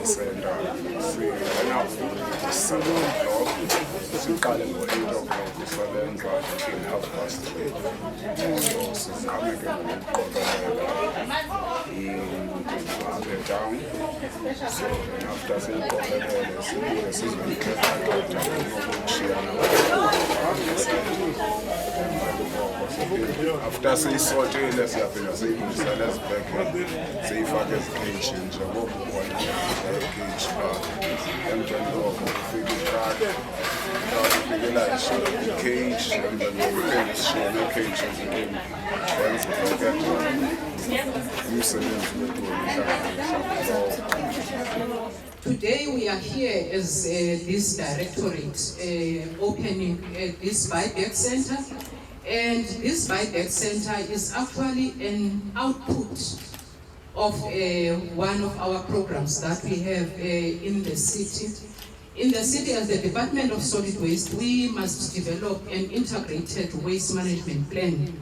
Buyback Center. Singena ku-7 o'clock, siqale ngo-8 o'clock usebenza in 3:30. So sizame ke ngokuqokelela up and down. So after siyiqokelele sibuye sizoyiqeqaqeqa ngokushiyana after siyisotile siyaphinda siyibuyisele ezibhekeni siyifake ezikheji njengokubona ekheji emveni koko kufika itraki ifikela ikheji emveni kokuphinde sishiyene ekheji ezikeni wenza ukeketha umsebenzi Today we are here as this directorate opening this buyback center, and this buyback center is actually an output of one of our programs that we have in the city. In the city, as the Department of Solid Waste, we must develop an integrated waste management plan.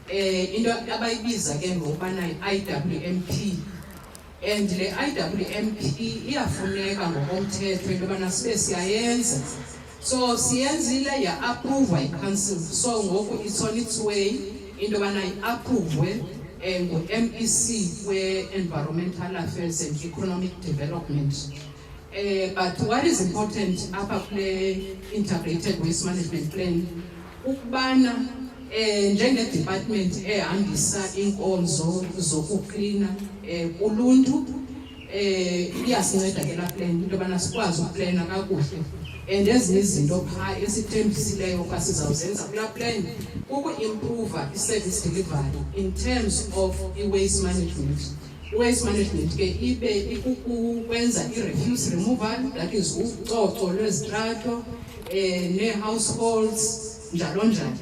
Into abayibiza ke ngokubana IWMP, and le IWMP iyafuneka ngokomthetho into yobana sibe siyayenza. So siyenzile ya-approve yi-council, so ngoku it's on its way into yobana i-approve ngu-MEC we-Environmental Affairs and Economic Development. But what is important apha kule integrated waste management plan, ukubana njenge-department ehambisa iinkonzo zokuklina uluntu, iyasinceda ke laa plan into yobana sikwazi ukuplana kakuhle, and ezinye izinto phaa esithembisileyo uba sizawuzenza kulaa plan kuku-improva i-service delivery in terms of i-waste management. I-waste management ke ibe ikukwenza i-refuse removal, that is ucoco lwezitrato nee-households njalo njalo.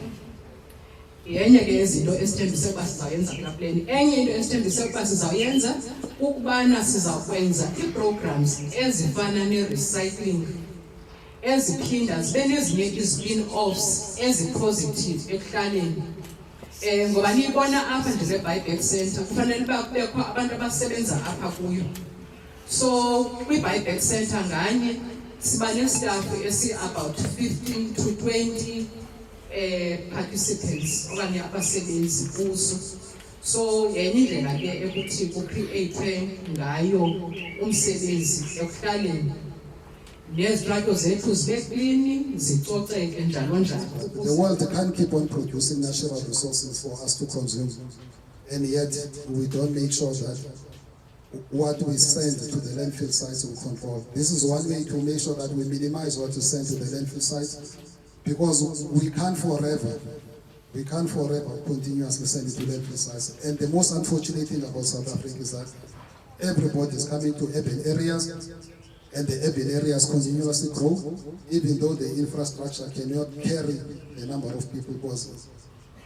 Yenye ke izinto esithembise ukuba sizawuyenza kulaa plan. Enye into esithembise ukuba sizawuyenza ukubana sizawukwenza ii-programs ezifana ne-recycling eziphinda zibe nezinye i-spin-offs ezi-positive ekuhlaleni. Ngoba niyibona apha njele buyback center kufanele uba kubekho abantu abasebenza apha kuyo. So kwi-buyback center nganye siba nestaff esi-about 15 to 20 participants okanye abasebenzi kuso. So yenye indlela ke ekuthi kucreate ngayo umsebenzi ekuhlaleni, nezitrato zethu zibe clean, zicoceke njalo njalo. The world can't keep on producing natural resources for us to consume, and yet we don't make sure that what we send to the landfill sites we control. This is one way to make sure that we minimize what we send to the landfill sites, because we can't forever continuously send it to landfill sites. And the most unfortunate thing about South Africa is that everybody is coming to urban areas, and the urban areas continuously grow, even though the infrastructure cannot carry the number of people, because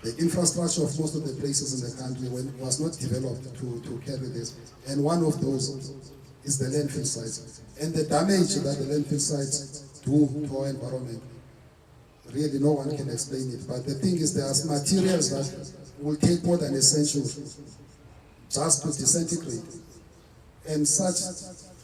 the infrastructure of most of the places in the country was not developed to carry this. And one of those is the landfill sites. And the damage that the landfill sites do to our environment, really no one can explain it. But the thing is, there are materials that will take more than a century just to disintegrate. And such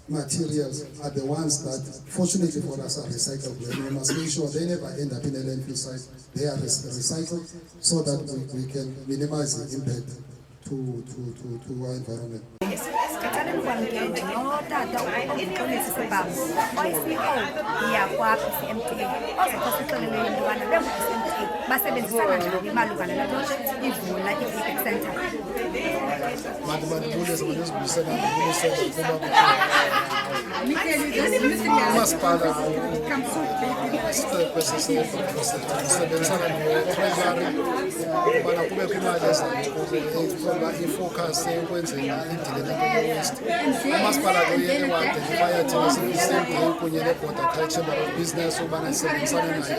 materials are the ones that, fortunately for us, are recyclable. And we must make sure they never end up in a landfill site. They are recycled so that we can minimize the impact to our environment. Focus ekwenzeni indlela waste. Umasipala kuyena wayenza kunye ne-Border-Kei Chamber of Business ubana isebenzisana nayo.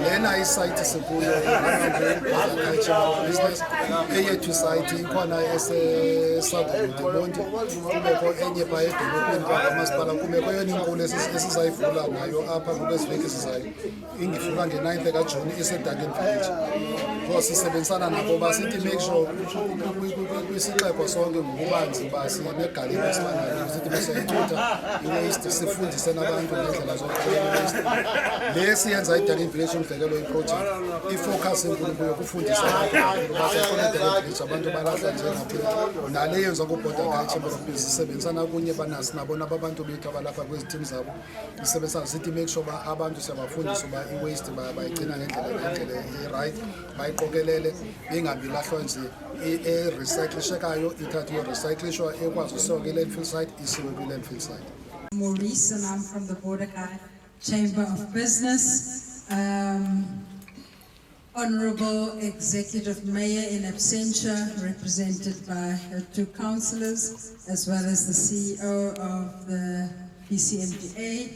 Lena isite sikuyo Border-Kei Chamber of Business, eyethu site ikhona ese-South Bondi, kubekho enye phaa edolobheni development kamasipala kumekho yona inkulu esizayivula nayo apha ngokweziveki ezizayo ingifika nge-9th kaJuni iseDuncan Village. So sisebenzisana nabo basithi make sure kwisixeko sonke ngokubanzi uba sinegalelo esibanayo sithi besiyayicutha i-waste sifundise nabantu ngendlela zokucela i-waste. Le siyenza iDuncan Village umzekelo iproject ifocus enkulu kuyo kufundisa abantu basekhona eDuncan Village abantu balahla njengaphi nale yenza ku-Border-Kei Chamber of Business sisebenzisana kunye banasi nabo nabantu bethu abalapha kwezi team zabo isebenzisana sithi make sure uba abantu siyabafundisa uba i-waste bayigcina ngendlela i-right bayiqokelele bengabi lahlwa nje e-recyclishekayo ithathiwe recyclishwa ekwazi usiwa kwi-landfill site isiwe kwi-landfill site. Maurice, and I'm from the Border-Kei Chamber of Business. Honorable Executive Mayor in absentia, represented by her two councillors, as well as the CEO of the BCMDA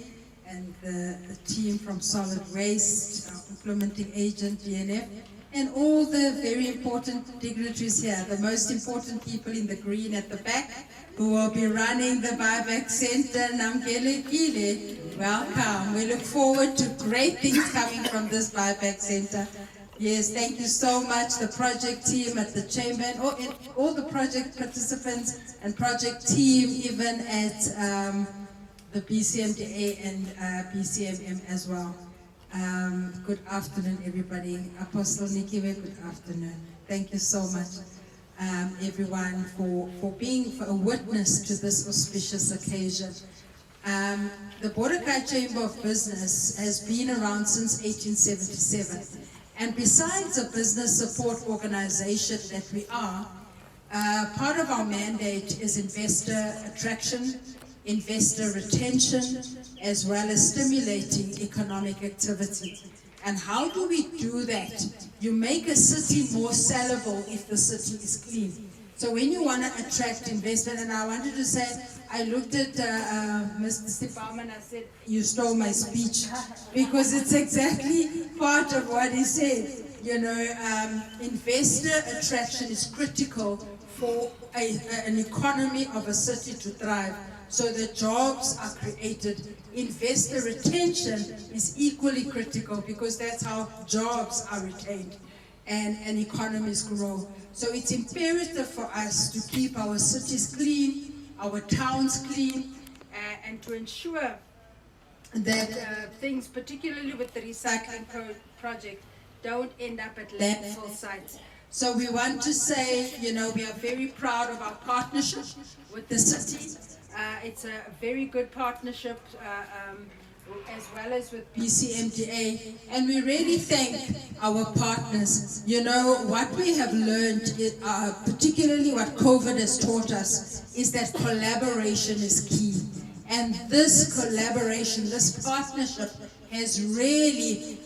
and the team from Solid Waste, our implementing agent, DNF, and all the very important dignitaries here, the most important people in the green at the back, who will be running the buyback center. Namgele Gile, welcome. We look forward to great things coming from this buyback center. Yes, thank you so much, the project team at the chamber, and all the project participants and project team, even at the BCMDA and BCMM as well. Good afternoon, everybody. Apostle Nikiwe, good afternoon. Thank you so much, everyone, for being a witness to this auspicious occasion. The Border-Kei Chamber of Business has been around since 1877. And besides a business support organization that we are, part of our mandate is investor attraction, investor retention, as well as stimulating economic activity. And how do we do that? You make a city more sellable if the city is clean. So when you want to attract investment, and I wanted to say, I looked at Mr. Sipama and I said, you stole my speech, because it's exactly part of what he said. You know, investor attraction is critical for an economy of a city to thrive, so that jobs are created. Investor retention is equally critical, because that's how jobs are retained and economies grow. So it's imperative for us to keep our cities clean, our towns clean, and to ensure that things, particularly with the recycling project, don't end up at landfill sites. So we want to say, you know, we are very proud of our partnership with the city. It's a very good partnership, as well as with BCMDA, and we really thank our partners. You know, what we have learned, particularly what COVID has taught us, is that collaboration is key. And this collaboration, this partnership has really,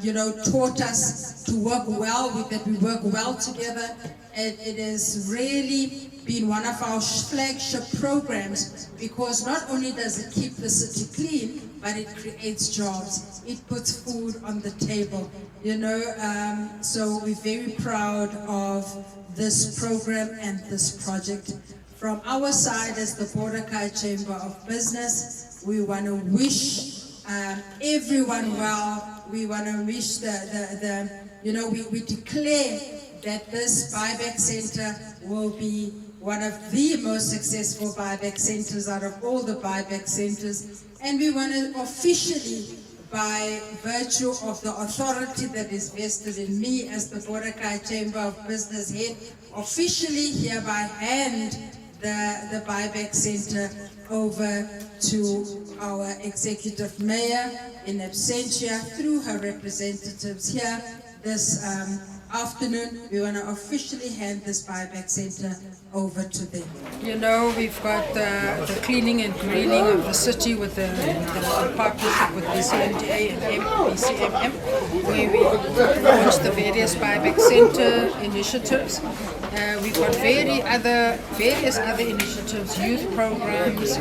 you know, taught us to work well with it. We work well together. It has really been one of our flagship programs, because not only does it keep the city clean, but it creates jobs. It puts food on the table, you know. So we're very proud of this program and this project. From our side, as the Border-Kei Chamber of Business, we want to wish everyone well. We want to wish you know, we declare that this buyback center will be one of the most successful buyback centers out of all the buyback centers. And we want to officially, by virtue of the authority that is vested in me as the Border-Kei Chamber of Business head, officially hereby hand the buyback center over to our executive mayor in absentia through her representatives here this afternoon. We want to officially hand this buyback center over to them. You know, we've got the cleaning and greening of the city with the partnership with BCMDA and BCMM, where we launched the various buyback center initiatives. We've got various other initiatives, youth programs.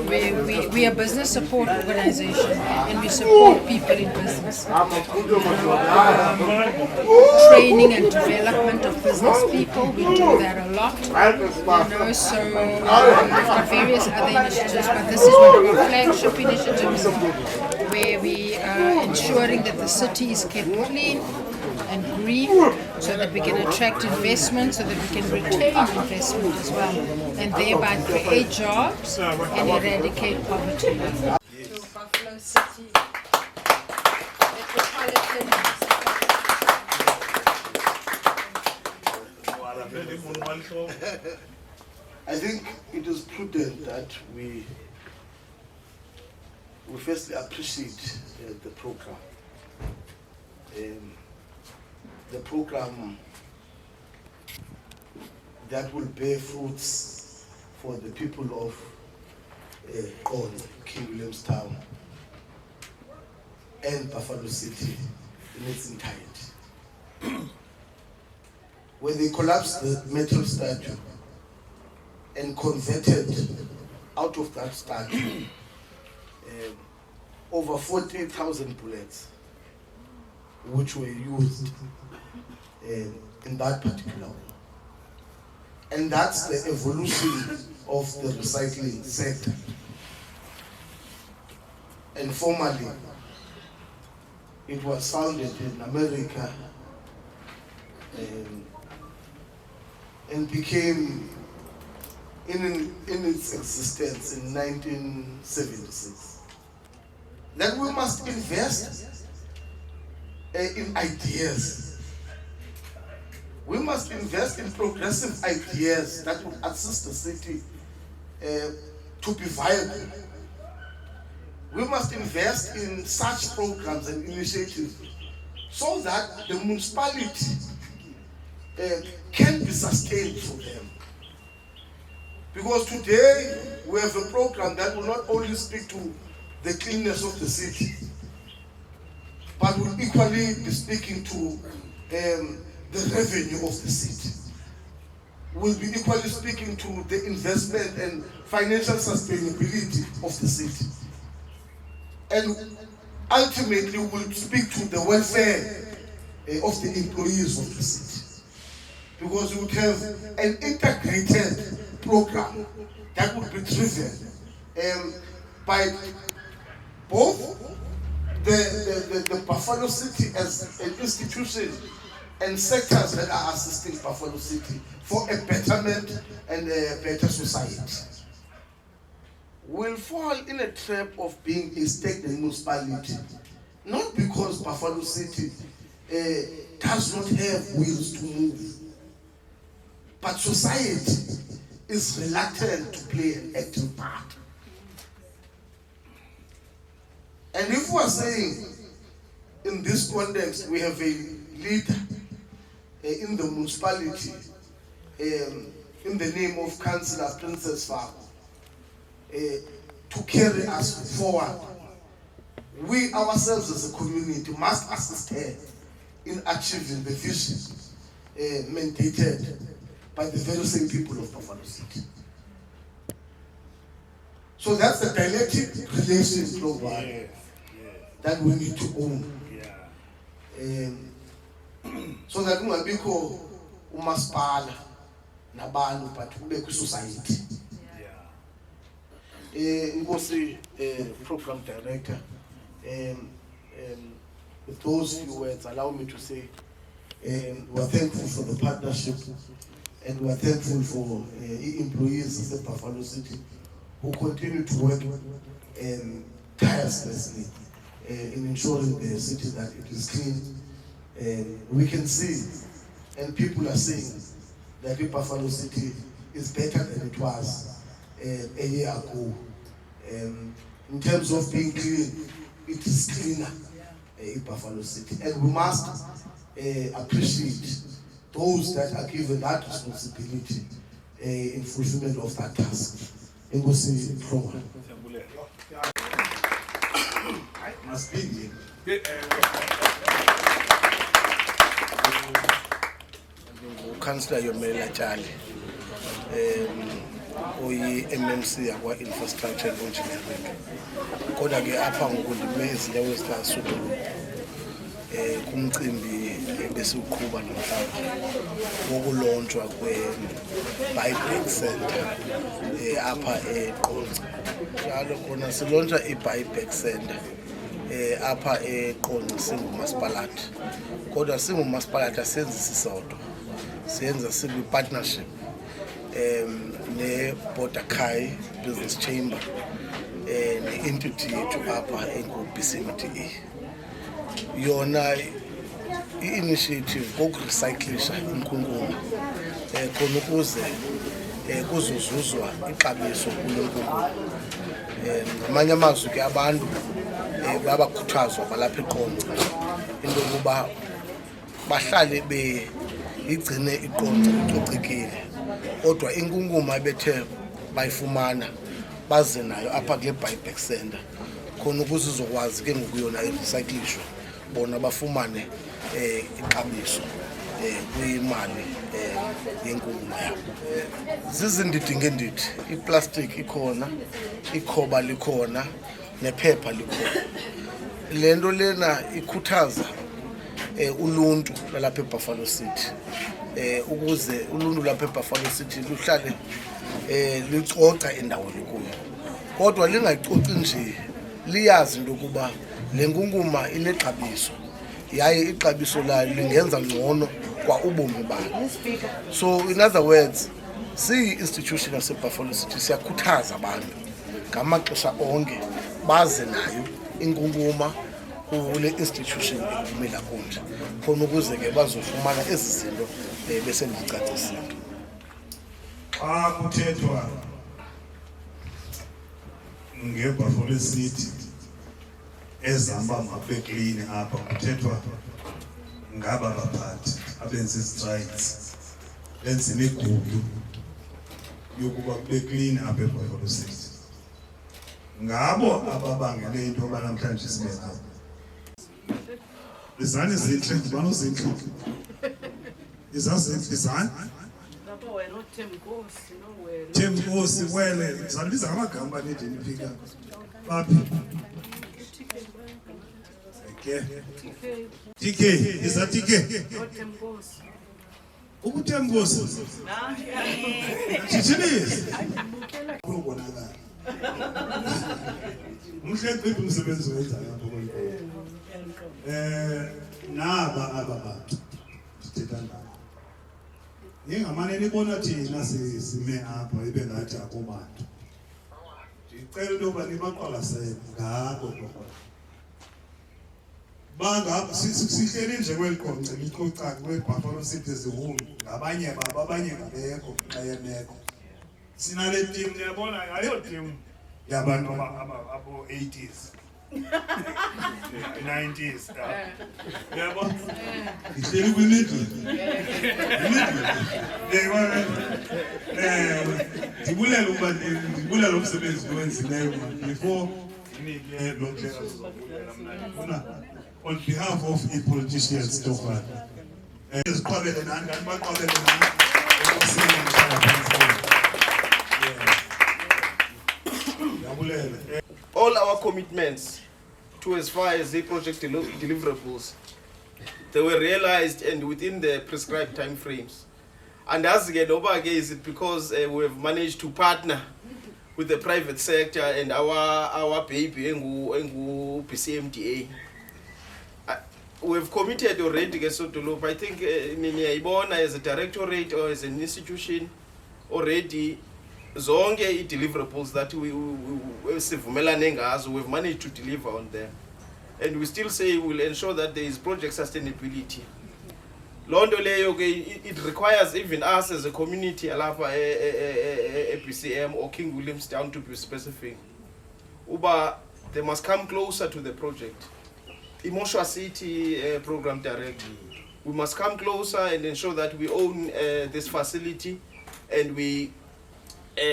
We are a business support organization and we support people in business. Training and development of business people, we do that a lot. So we've got various other initiatives, but this is one of our flagship initiatives where we are ensuring that the city is kept clean and green so that we can attract investment, so that we can retain investment as well, and thereby create jobs and eradicate poverty. To Buffalo City Metropolitan. I think it is prudent that we firstly appreciate the program. The program that will bear fruits for the people of Qonce, King Williamstown, and Buffalo City in its entirety. When they collapsed the metal statue and converted out of that statue over 40,000 bullets which were used in that particular way. And that's the evolution of the recycling sector. And formally, it was founded in America and became in its existence in 1976. That we must invest in ideas. We must invest in progressive ideas that will assist the city to be viable. We must invest in such programs and initiatives so that the municipality can be sustained for them. Because today we have a program that will not only speak to the cleanness of the city, but will equally be speaking to the revenue of the city. Will be equally speaking to the investment and financial sustainability of the city. And ultimately will speak to the welfare of the employees of the city. Because we would have an integrated program that would be driven by both the Buffalo City as an institution and sectors that are assisting Buffalo City for a betterment and a better society. Will fall in a trap of being a stagnant municipality, not because Buffalo City does not have wheels to move, but society is reluctant to play an active part. And if we are saying in this context we have a leader in the municipality in the name of Councillor Princess Farm to carry us forward, we ourselves as a community must assist her in achieving the vision mandated by the very same people of Buffalo City. So that's the dialectic relations global that we need to own. So that ungabikho umasipala nabantu but kube society. Nkosi program director, with those few words allow me to say we are thankful for the partnership and we are thankful for employees of the Buffalo City who continue to work tirelessly in ensuring the city that it is clean. We can see, and people are saying, that the Buffalo City is better than it was a year ago. In terms of being clean, it is cleaner in Buffalo City. And we must appreciate those that are given that responsibility in fulfillment of that task. And we'll see program. Must be here. Councillor Yomela Chali, MMC yakwa Infrastructure and Engineering. Kodwa ke apha ngokundime izinyawo zikaSuthu kumcimbi besiwuqhuba namhlanje wokulonjwa kwe-Buyback Center apha eQonce. Njalo khona silontsha i-Buyback Center apha eQonce singumasipalati. Kodwa singumasipalati asenzi sisodwa, siyenza sibi-partnership ne-Border-Kei Business Chamber ne-entity yethu apha engu-BCMDA. Yona i-initiative kokurecyclisha inkunkuma khona ukuze kuzozuzwa ixabiso kule nkunkuma. Ngamanye amazwi ke abantu babakhuthazwa balapha eQonce into yokuba bahlale beyigcine iQonce icocekile, kodwa inkunkuma bethe bayifumana baze nayo apha kule Buyback Center khona ukuze izokwazi ke ngokuyona irecyclishwe, bona bafumane ixabiso kwimali yenkunkuma yabo. Zizindidi ngendidi, iplastic ikhona, ikhoba likhona, nephepha likhona. Le nto lena ikhuthaza uluntu lalapha eBuffalo City ukuze uluntu lapha eBuffalo City luhlale licoca endaweni kuyo, kodwa lingayicoci nje, liyazi into yokuba le nkunkuma inexabiso yaye ixabiso layo lingenza ngcono kwa ubomi bayo. So in other words, siyi-institution yaseBuffalo City siyakhuthaza abantu ngamaxesha onke baze nayo inkunkuma kule institution ekumila kunje khona ukuze ke bazofumana ezi zinto besendicacisile. Xa kuthethwa ngeBuffalo City ezihamba mabeklini apha, kuthethwa ngaba baphathi abenza izitrikes, benza imigudu yokuba kube clean apha eBuffalo City. Ngabo ababangele into yoba namhlanje sibe apha. Izani zintle, ngubani ozintle? Izazintle izani? Themkosi wele, ngizalibiza ngamagama nide nifika. Baphi? TK, is that TK? Themkosi. Chichinizi. Ukubonakala. Umhlengi wethu umsebenzi wenza lapho konke. Naba abantu sithetha nabo. Ningamane nibona thina sime apha ibe ngathi akobantu. Ndicela into yoba nibaqwalasele ngabo kodwa. Banga sihleli nje kweliqonce licoca kweBuffalo City zihumi ngabanye baba abanye ngabekho xa yemeko. Sinale team niyabona ayo team yabantu abo 80s 90s yabo ihleli kwimiddle ndibulela ukuba ndibulela umsebenzi owenzileyo before inike lo ndlela sizobulela mna ndifuna on behalf of the politicians Stofan siqhwabele nani kanti baqhwabele nani all our commitments to as far as the project deliverables, they were realized and within the prescribed time frames. And as again, is it because we have managed to partner with the private sector and our baby BCMDA. We have committed already, I think as a directorate or as an institution already, zonke deliverables that we've managed to deliver on them, and we still say we'll ensure that there is project sustainability. It requires even us as a community, BCM or King Williamstown to be specific. They must come closer to the project. Emotional City Program Director, we must come closer and ensure that we own this facility and we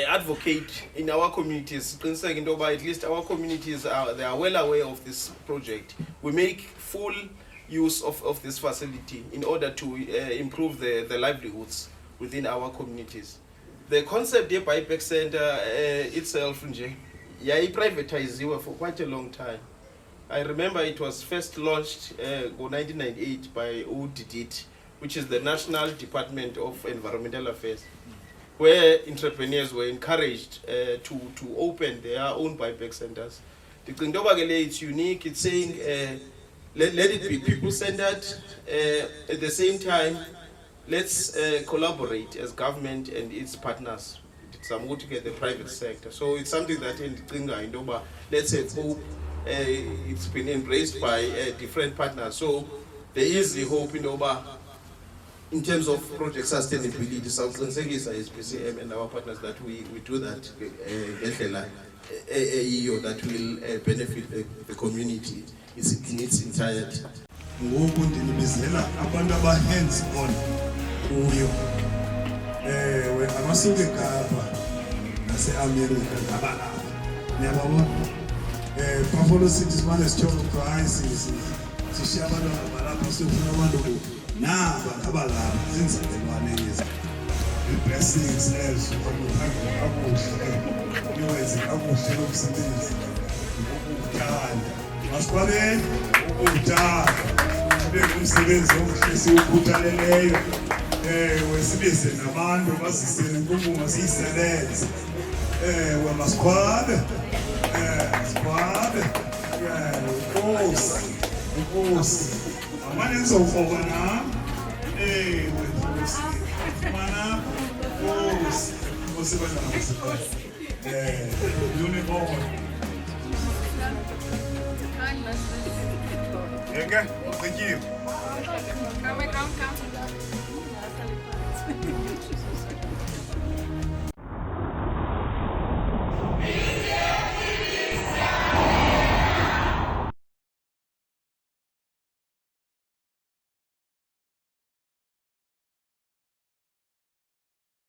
advocate in our communities. At least our communities they are well aware of this project. We make full use of this facility in order to improve the livelihoods within our communities. The concept of buyback center itself, privatized for quite a long time. I remember it was first launched in 1998 by ODDIT, which is the National Department of Environmental Affairs, where entrepreneurs were encouraged to open their own buyback centers. The Qindobagele, it's unique. It's saying let it be people-centered. At the same time, let's collaborate as government and its partners. Some to get the private sector. So it's something that in Qindoba, let's say, hope it's been embraced by different partners. So there is the hope in Oba in terms of project sustainability. South Qonce is BCM and our partners that we do that that will benefit the community in its entirety. Ngoku ndinibizela abantu aba-hands on kuyo. Abasuke eKapa nase-America ngabalapha. Niyababona? Buffalo City simane sithola crisis. Sishiya abantu abalapha sifuna abantu naba abalapha zinzalelwane lezi. I-blessings ezo okuthanda kakuhle. Niwenze kakuhle lo msebenzi. Ukuthanda. Masipaleni ukuthanda. Umsebenzi omuhle siwukhuthaleleyo. Wesibize nabantu basisele inkunkuma siyisebenze. Masikhwabe. Squad, Qonce. Amane nizofika na. Qonce. Mana Qonce. Qonce bana Qonce. Uniform. Thank you. Come.